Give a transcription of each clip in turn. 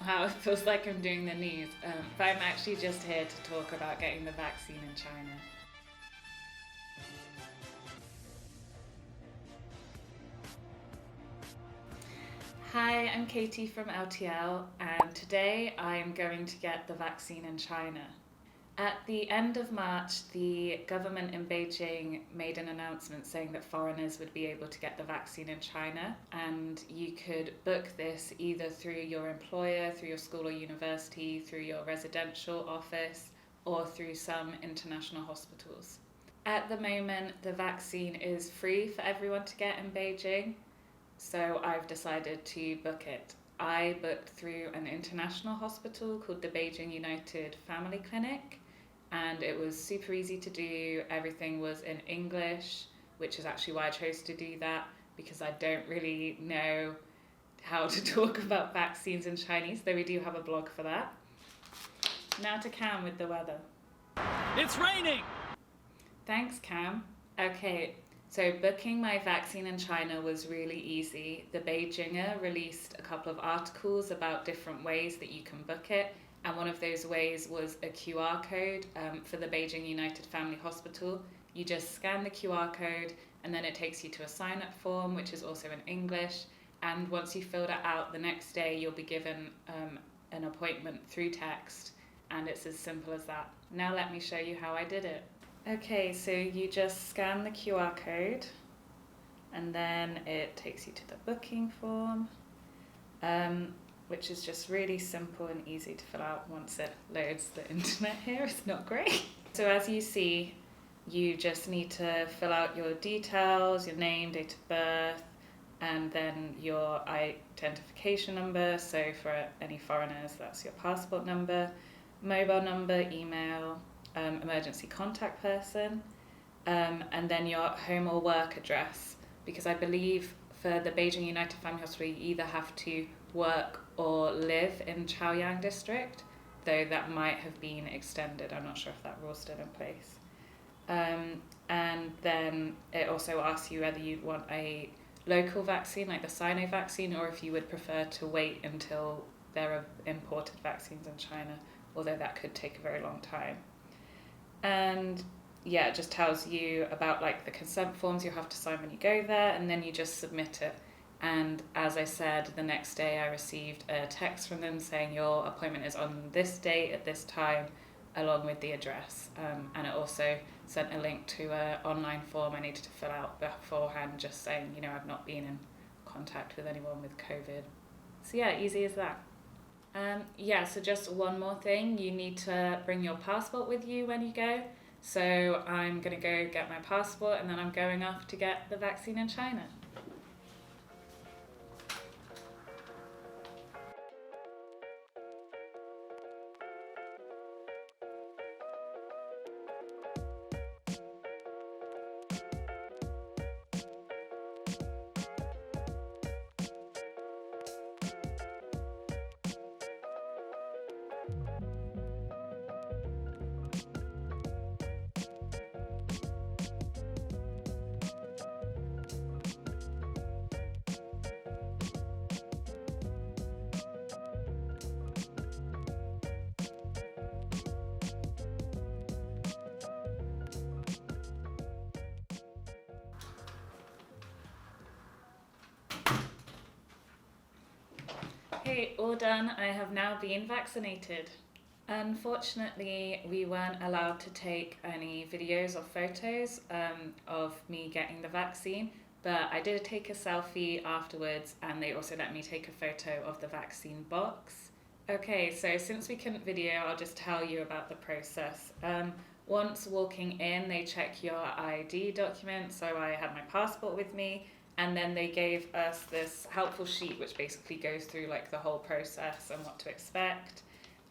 Wow, it feels like I'm doing the news, but I'm actually just here to talk about getting the vaccine in China. Hi, I'm Katie from LTL, and today I'm going to get the vaccine in China. At the end of March, the government in Beijing made an announcement saying that foreigners would be able to get the vaccine in China, and you could book this either through your employer, through your school or university, through your residential office, or through some international hospitals. At the moment, the vaccine is free for everyone to get in Beijing, so I've decided to book it. I booked through an international hospital called the Beijing United Family Clinic, and it was super easy to do. Everything was in English, which is actually why I chose to do that, because I don't really know how to talk about vaccines in Chinese, though we do have a blog for that. Now to Cam with the weather. It's raining! Thanks, Cam. Okay, so booking my vaccine in China was really easy. The Beijinger released a couple of articles about different ways that you can book it, and one of those ways was a QR code for the Beijing United Family Hospital. You just scan the QR code and then it takes you to a sign-up form, which is also in English, and once you filled it out, the next day you'll be given an appointment through text, and it's as simple as that. Now let me show you how I did it. Okay, so you just scan the QR code and then it takes you to the booking form, which is just really simple and easy to fill out once it loads. The internet here is not great. So as you see, you just need to fill out your details, your name, date of birth, and then your identification number. So for any foreigners, that's your passport number, mobile number, email, emergency contact person, and then your home or work address, because I believe for the Beijing United Family Hospital you either have to work or live in Chaoyang district, though that might have been extended. I'm not sure if that rule's still in place. And then it also asks you whether you'd want a local vaccine like the Sino vaccine, or if you would prefer to wait until there are imported vaccines in China, although that could take a very long time. And yeah, it just tells you about like the consent forms you have to sign when you go there, and then you just submit it. And as I said, the next day I received a text from them saying your appointment is on this date at this time, along with the address. And it also sent a link to an online form I needed to fill out beforehand, just saying, I've not been in contact with anyone with COVID. So yeah, easy as that. So just one more thing, you need to bring your passport with you when you go. So I'm going to go get my passport, and then I'm going off to get the vaccine in China. Okay, all done. I have now been vaccinated. Unfortunately, we weren't allowed to take any videos or photos of me getting the vaccine, but I did take a selfie afterwards, and they also let me take a photo of the vaccine box. Okay, so since we couldn't video, I'll just tell you about the process. Once walking in, they check your ID document, so I had my passport with me, and then they gave us this helpful sheet which basically goes through like the whole process and what to expect.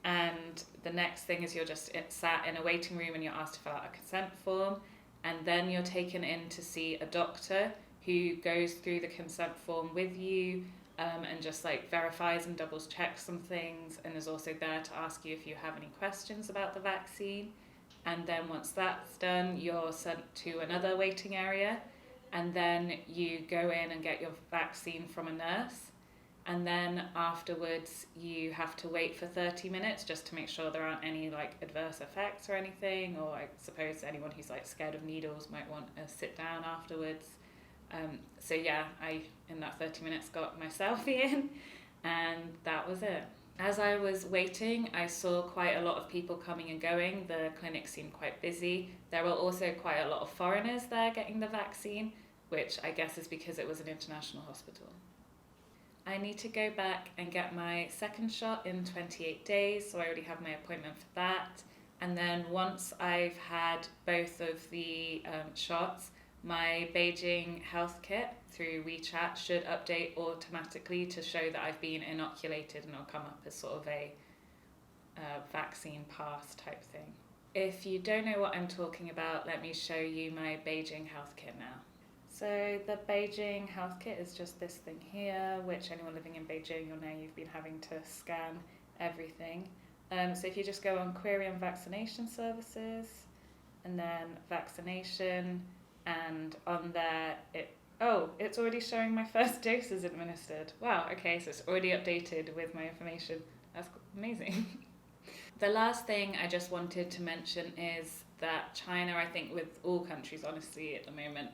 And the next thing is you're just sat in a waiting room and you're asked to fill out a consent form, and then you're taken in to see a doctor who goes through the consent form with you and just like verifies and doubles checks some things, and is also there to ask you if you have any questions about the vaccine. And then once that's done, you're sent to another waiting area, and then you go in and get your vaccine from a nurse. And then afterwards you have to wait for 30 minutes just to make sure there aren't any like adverse effects or anything, or I suppose anyone who's like scared of needles might want to sit down afterwards. So yeah, I in that 30 minutes got my selfie in, and that was it. As I was waiting, I saw quite a lot of people coming and going. The clinic seemed quite busy. There were also quite a lot of foreigners there getting the vaccine, which I guess is because it was an international hospital. I need to go back and get my second shot in 28 days, so I already have my appointment for that. And then once I've had both of the shots, my Beijing health kit through WeChat should update automatically to show that I've been inoculated, and it'll come up as sort of a vaccine pass type thing. If you don't know what I'm talking about, let me show you my Beijing health kit now. So the Beijing health kit is just this thing here, which anyone living in Beijing, you'll know you've been having to scan everything. So if you just go on query on vaccination services, and then vaccination, and on there, it's already showing my first dose is administered. Wow, okay, so it's already updated with my information. That's amazing. The last thing I just wanted to mention is that China, I think with all countries honestly at the moment,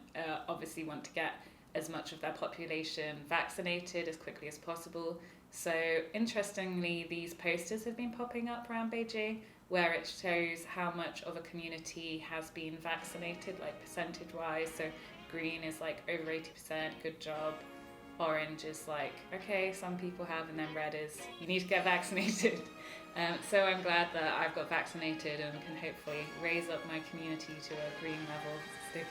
obviously want to get as much of their population vaccinated as quickly as possible. So interestingly, these posters have been popping up around Beijing where it shows how much of a community has been vaccinated, like percentage wise. So green is like over 80%, good job. Orange is like, okay, some people have, and then red is, you need to get vaccinated. So I'm glad that I've got vaccinated and can hopefully raise up my community to a green level sticker.